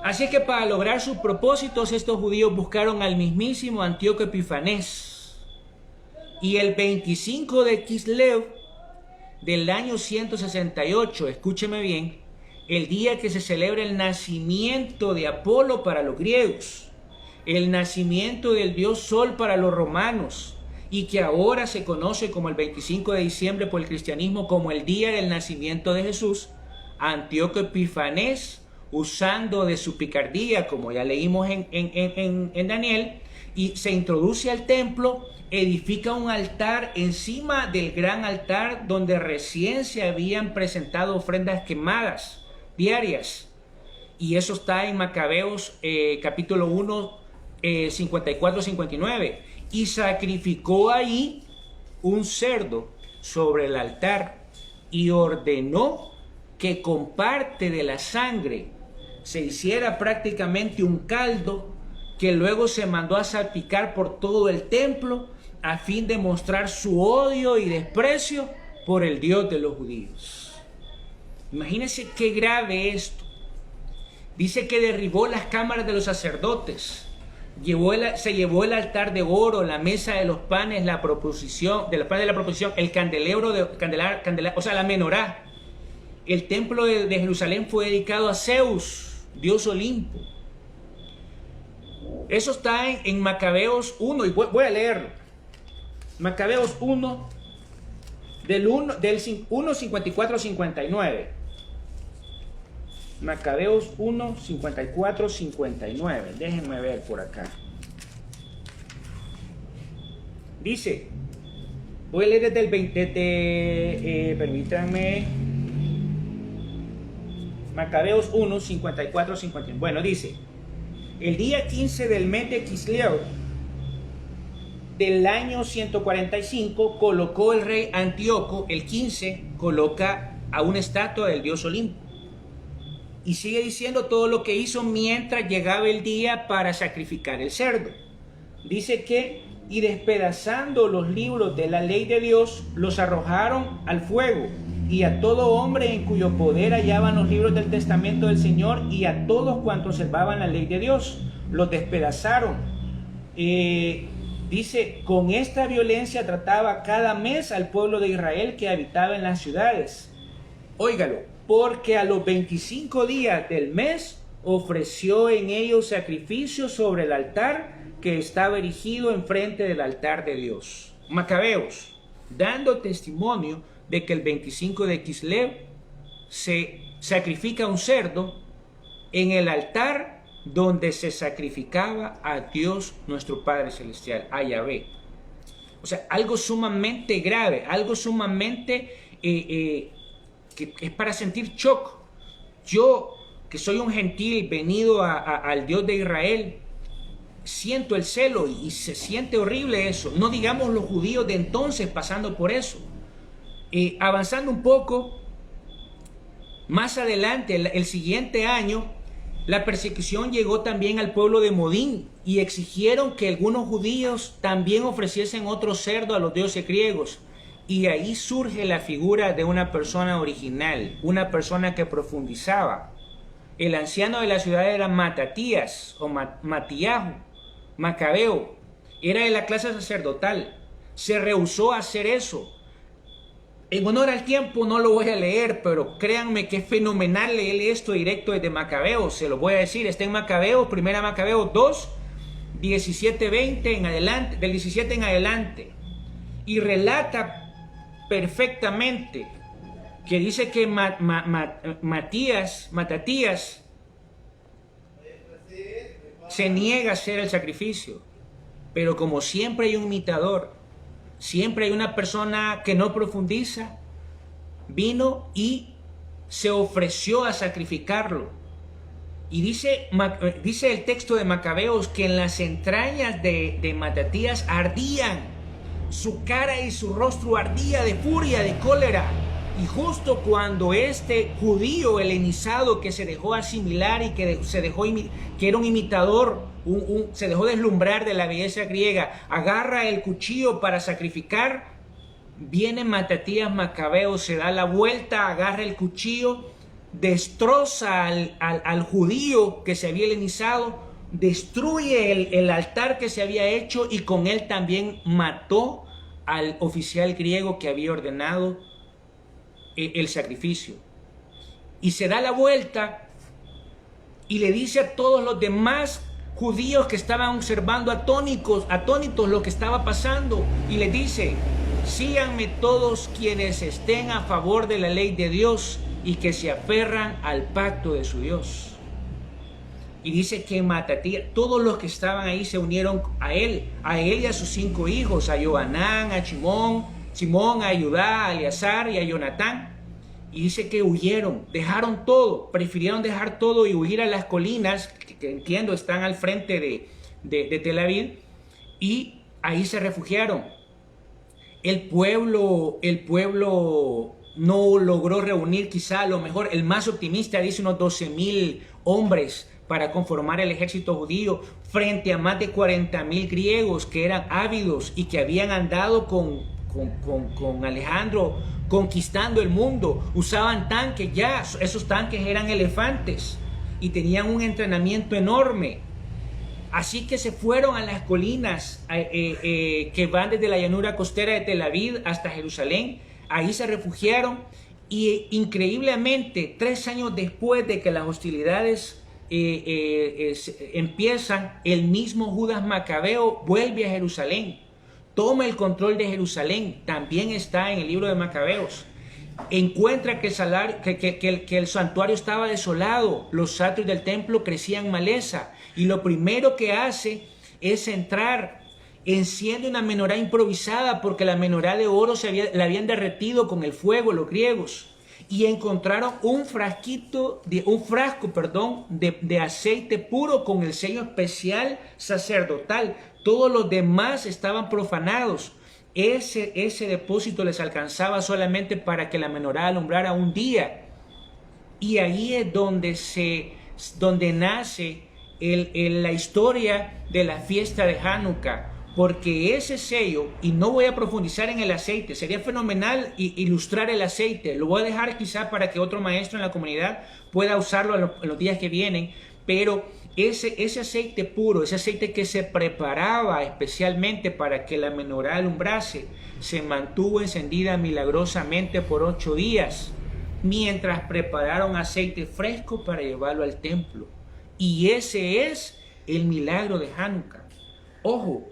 Así que para lograr sus propósitos, estos judíos buscaron al mismísimo Antíoco Epifanes. Y el 25 de Kislev del año 168, escúcheme bien, el día que se celebra el nacimiento de Apolo para los griegos, el nacimiento del dios Sol para los romanos, y que ahora se conoce como el 25 de diciembre por el cristianismo como el día del nacimiento de Jesús, Antíoco Epifanes, usando de su picardía, como ya leímos en Daniel, y se introduce al templo, edifica un altar encima del gran altar donde recién se habían presentado ofrendas quemadas diarias. Y eso está en Macabeos capítulo 1, 54-59. Y sacrificó ahí un cerdo sobre el altar y ordenó que con parte de la sangre se hiciera prácticamente un caldo que luego se mandó a salpicar por todo el templo a fin de mostrar su odio y desprecio por el Dios de los judíos. Imagínense qué grave esto. Dice que derribó las cámaras de los sacerdotes, se llevó el altar de oro, la mesa de los panes, la proposición, el candelero, o sea, la menorá. El templo de Jerusalén fue dedicado a Zeus, dios Olimpo. Eso está en Macabeos 1, y voy a leerlo. Macabeos 1, del 1, 54, 59. Macabeos 1, 54, 59. Déjenme ver por acá. Dice, voy a leer desde el 20, permítanme. Macabeos 1, 54, 59. Bueno, dice, el día 15 del mes de Kislev del año 145, colocó el rey Antíoco, el 15, coloca a una estatua del dios Olimpo. Y sigue diciendo todo lo que hizo mientras llegaba el día para sacrificar el cerdo. Dice que, y despedazando los libros de la ley de Dios, los arrojaron al fuego, y a todo hombre en cuyo poder hallaban los libros del testamento del Señor, y a todos cuantos observaban la ley de Dios, los despedazaron. Dice, con esta violencia trataba cada mes al pueblo de Israel que habitaba en las ciudades. Óigalo, porque a los 25 días del mes ofreció en ellos sacrificios sobre el altar que estaba erigido enfrente del altar de Dios. Macabeos, dando testimonio de que el 25 de Kislev se sacrifica un cerdo en el altar donde se sacrificaba a Dios nuestro Padre Celestial, a Yahvé. O sea, algo sumamente grave, algo sumamente que es para sentir shock. Yo, que soy un gentil venido al Dios de Israel, siento el celo y se siente horrible eso. No digamos los judíos de entonces pasando por eso. Avanzando un poco, más adelante, el siguiente año, la persecución llegó también al pueblo de Modín y exigieron que algunos judíos también ofreciesen otro cerdo a los dioses griegos. Y ahí surge la figura de una persona original, una persona que profundizaba El anciano de la ciudad era Matatías o Matiahu, Macabeo. Era de la clase sacerdotal. Se rehusó a hacer eso. En honor al tiempo no lo voy a leer, pero créanme que es fenomenal leer esto directo desde Macabeos. Se lo voy a decir, está en Macabeos, primera Macabeos 2, 17-20 en adelante, del 17 en adelante. Y relata perfectamente que dice que Matatías se niega a hacer el sacrificio. Pero como siempre hay un imitador, siempre hay una persona que no profundiza, vino y se ofreció a sacrificarlo. Y dice el texto de Macabeos que en las entrañas de Matatías ardían, su cara y su rostro ardía de furia, de cólera. Y justo cuando este judío helenizado que se dejó asimilar y que era un imitador, se dejó deslumbrar de la belleza griega, agarra el cuchillo para sacrificar, viene Matatías Macabeo, se da la vuelta, agarra el cuchillo, destroza al judío que se había helenizado, destruye el altar que se había hecho y con él también mató al oficial griego que había ordenado el sacrificio. Y se da la vuelta y le dice a todos los demás judíos que estaban observando atónitos lo que estaba pasando, y les dice: síganme todos quienes estén a favor de la ley de Dios y que se aferran al pacto de su Dios. Y dice que Matatías, todos los que estaban ahí se unieron a él y a sus 5 hijos, a Johanán, a Simón, a Judá, a Eleazar y a Jonatán. Y dice que huyeron, dejaron todo, prefirieron dejar todo y huir a las colinas, que entiendo están al frente de Tel Aviv, y ahí se refugiaron. El pueblo no logró reunir, quizá a lo mejor el más optimista dice unos 12,000 hombres para conformar el ejército judío frente a más de 40,000 griegos que eran ávidos y que habían andado con Alejandro conquistando el mundo. Usaban tanques, ya esos tanques eran elefantes y tenían un entrenamiento enorme. Así que se fueron a las colinas que van desde la llanura costera de Tel Aviv hasta Jerusalén. Ahí se refugiaron y increíblemente 3 años después de que las hostilidades empiezan, el mismo Judas Macabeo vuelve a Jerusalén, toma el control de Jerusalén. También está en el libro de Macabeos. Encuentra que el santuario estaba desolado, los atrios del templo crecían maleza, y lo primero que hace es entrar, enciende una menorá improvisada porque la menorá de oro la habían derretido con el fuego los griegos, y encontraron un frasco de aceite puro con el sello especial sacerdotal. Todos los demás estaban profanados. Ese depósito les alcanzaba solamente para que la menorá alumbrara un día. Y ahí es donde nace la historia de la fiesta de Hanukkah. Porque ese sello, y no voy a profundizar en el aceite, sería fenomenal ilustrar el aceite. Lo voy a dejar quizá para que otro maestro en la comunidad pueda usarlo en los días que vienen. Pero ese aceite puro, ese aceite que se preparaba especialmente para que la menorá alumbrase, se mantuvo encendida milagrosamente por 8 días, mientras prepararon aceite fresco para llevarlo al templo. Y ese es el milagro de Hanukkah. Ojo,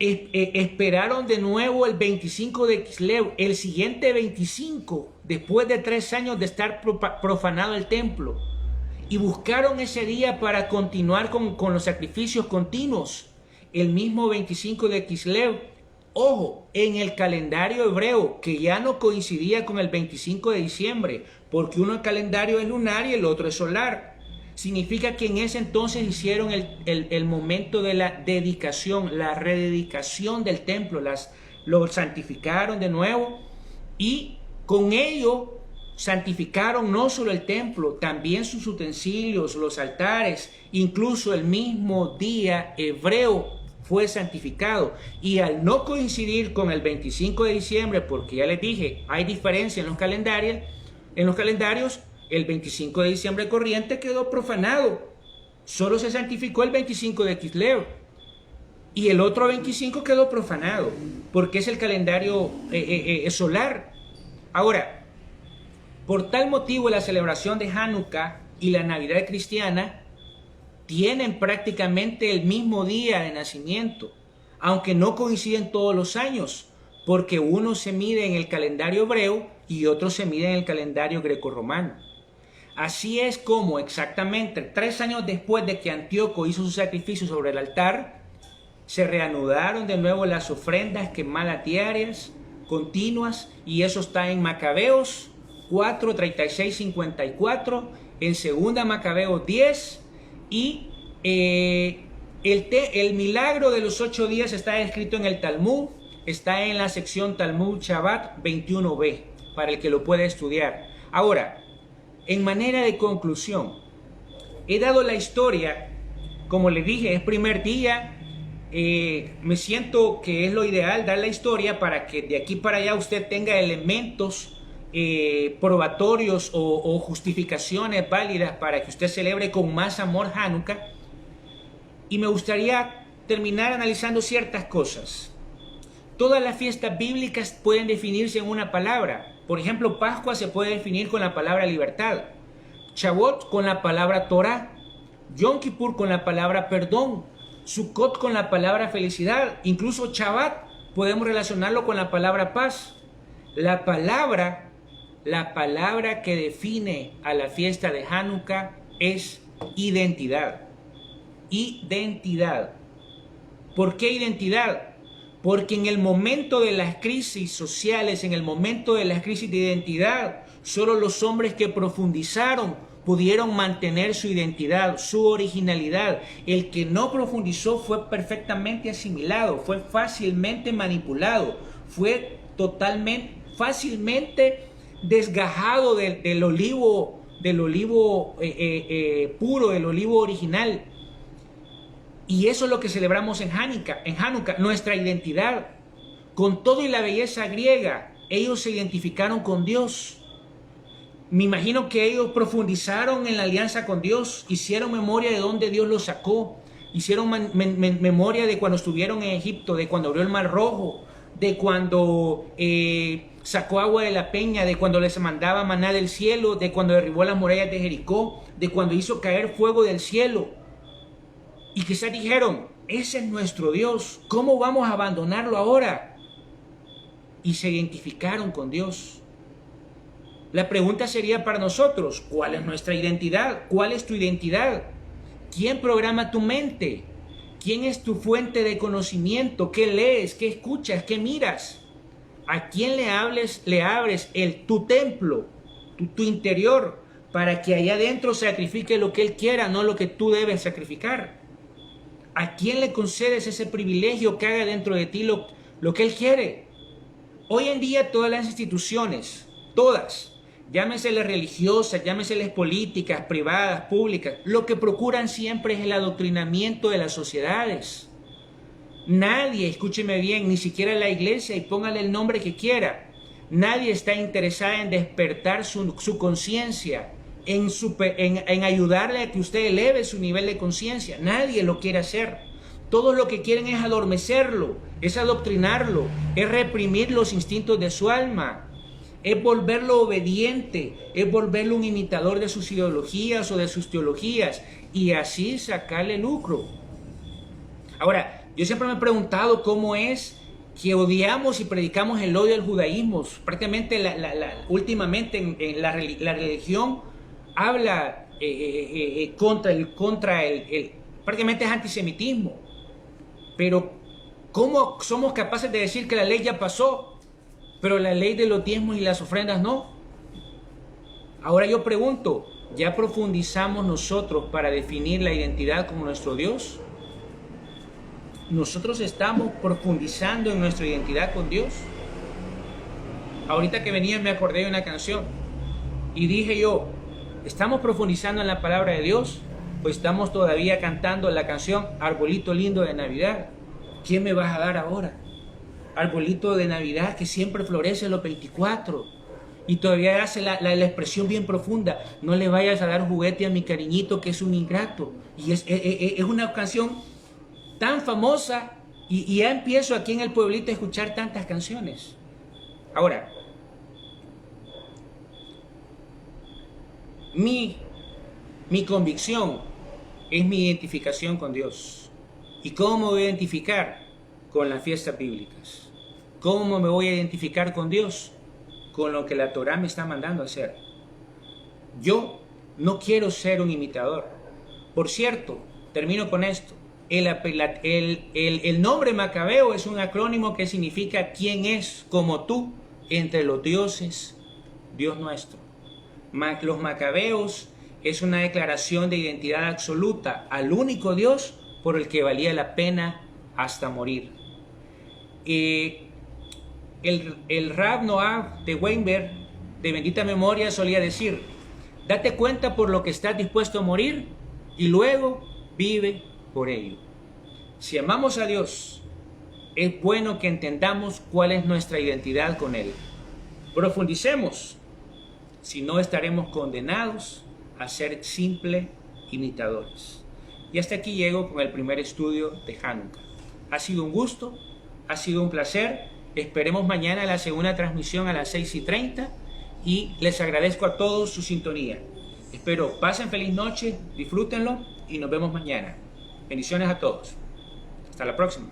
esperaron de nuevo el 25 de Kislev, el siguiente 25, después de 3 años de estar profanado el templo. Y buscaron ese día para continuar con los sacrificios continuos. El mismo 25 de Kislev, ojo, en el calendario hebreo, que ya no coincidía con el 25 de diciembre, porque uno el calendario es lunar y el otro es solar. Significa que en ese entonces hicieron el momento de la dedicación, la rededicación del templo, lo santificaron de nuevo, y con ello santificaron no solo el templo, también sus utensilios, los altares, incluso el mismo día hebreo fue santificado. Y al no coincidir con el 25 de diciembre, porque ya les dije, hay diferencia en los calendarios, el 25 de diciembre corriente quedó profanado. Solo se santificó el 25 de Kislev. Y el otro 25 quedó profanado, porque es el calendario solar. Ahora, por tal motivo la celebración de Hanukkah y la Navidad cristiana tienen prácticamente el mismo día de nacimiento, aunque no coinciden todos los años, porque uno se mide en el calendario hebreo y otro se mide en el calendario grecorromano. Así es como exactamente 3 años después de que Antíoco hizo su sacrificio sobre el altar, se reanudaron de nuevo las ofrendas quemadas diarias, continuas, y eso está en Macabeos 4, 36, 54, en 2 Macabeos 10, y el milagro de los 8 días está escrito en el Talmud, está en la sección Talmud Shabbat 21b, para el que lo pueda estudiar. Ahora, en manera de conclusión, he dado la historia, como le dije, es primer día, me siento que es lo ideal dar la historia para que de aquí para allá usted tenga elementos probatorios o justificaciones válidas para que usted celebre con más amor Hanukkah. Y me gustaría terminar analizando ciertas cosas. Todas las fiestas bíblicas pueden definirse en una palabra. Por ejemplo, Pascua se puede definir con la palabra libertad, Shavuot con la palabra Torah, Yom Kippur con la palabra perdón, Sukkot con la palabra felicidad, incluso Shabbat podemos relacionarlo con la palabra paz. La palabra que define a la fiesta de Hanukkah es identidad. Identidad. ¿Por qué identidad? Porque en el momento de las crisis sociales, en el momento de las crisis de identidad, solo los hombres que profundizaron pudieron mantener su identidad, su originalidad. El que no profundizó fue perfectamente asimilado, fue fácilmente manipulado, fue fácilmente desgajado del olivo puro, del olivo original. Y eso es lo que celebramos en Hanukkah, nuestra identidad. Con todo y la belleza griega, ellos se identificaron con Dios. Me imagino que ellos profundizaron en la alianza con Dios, hicieron memoria de dónde Dios los sacó, hicieron memoria de cuando estuvieron en Egipto, de cuando abrió el Mar Rojo, de cuando sacó agua de la peña, de cuando les mandaba maná del cielo, de cuando derribó las murallas de Jericó, de cuando hizo caer fuego del cielo. Y quizás dijeron, ese es nuestro Dios, ¿cómo vamos a abandonarlo ahora? Y se identificaron con Dios. La pregunta sería para nosotros, ¿cuál es nuestra identidad? ¿Cuál es tu identidad? ¿Quién programa tu mente? ¿Quién es tu fuente de conocimiento? ¿Qué lees? ¿Qué escuchas? ¿Qué miras? ¿A quién le abres tu templo, tu interior, para que allá adentro sacrifique lo que Él quiera, no lo que tú debes sacrificar? ¿A quién le concedes ese privilegio que haga dentro de ti lo que Él quiere? Hoy en día todas las instituciones, todas, llámeseles religiosas, llámeseles políticas, privadas, públicas, lo que procuran siempre es el adoctrinamiento de las sociedades. Nadie, escúcheme bien, ni siquiera la iglesia, y póngale el nombre que quiera, nadie está interesada en despertar su conciencia, en ayudarle a que usted eleve su nivel de conciencia. Nadie lo quiere hacer. Todos lo que quieren es adormecerlo, es adoctrinarlo, es reprimir los instintos de su alma, es volverlo obediente, es volverlo un imitador de sus ideologías o de sus teologías, y así sacarle lucro. Ahora, yo siempre me he preguntado cómo es que odiamos y predicamos el odio al judaísmo. Prácticamente últimamente en la religión habla contra prácticamente es antisemitismo. Pero ¿cómo somos capaces de decir que la ley ya pasó, pero la ley de los diezmos y las ofrendas no? Ahora yo pregunto, ¿ya profundizamos nosotros para definir la identidad como nuestro Dios? ¿Nosotros estamos profundizando en nuestra identidad con Dios? Ahorita que venía me acordé de una canción y dije yo, ¿estamos profundizando en la palabra de Dios? ¿O estamos todavía cantando la canción Arbolito lindo de Navidad? ¿Qué me vas a dar ahora? Arbolito de Navidad que siempre florece los 24. Y todavía hace la expresión bien profunda: no le vayas a dar juguete a mi cariñito que es un ingrato. Y es una canción tan famosa, y ya empiezo aquí en el pueblito a escuchar tantas canciones. Ahora, mi convicción es mi identificación con Dios. ¿Y cómo me voy a identificar? Con las fiestas bíblicas. ¿Cómo me voy a identificar con Dios? Con lo que la Torá me está mandando a hacer. Yo no quiero ser un imitador. Por cierto, termino con esto. El nombre Macabeo es un acrónimo que significa ¿quién es como tú entre los dioses, Dios nuestro? Los Macabeos es una declaración de identidad absoluta al único Dios por el que valía la pena hasta morir. El Rab Noah de Weinberg, de bendita memoria, solía decir: date cuenta por lo que estás dispuesto a morir y luego vive por ello. Si amamos a Dios, es bueno que entendamos cuál es nuestra identidad con Él. Profundicemos, si no estaremos condenados a ser simples imitadores. Y hasta aquí llego con el primer estudio de Hanukkah. Ha sido un gusto, ha sido un placer. Esperemos mañana la segunda transmisión a las 6:30 y les agradezco a todos su sintonía. Espero pasen feliz noche, disfrútenlo y nos vemos mañana. Bendiciones a todos. Hasta la próxima.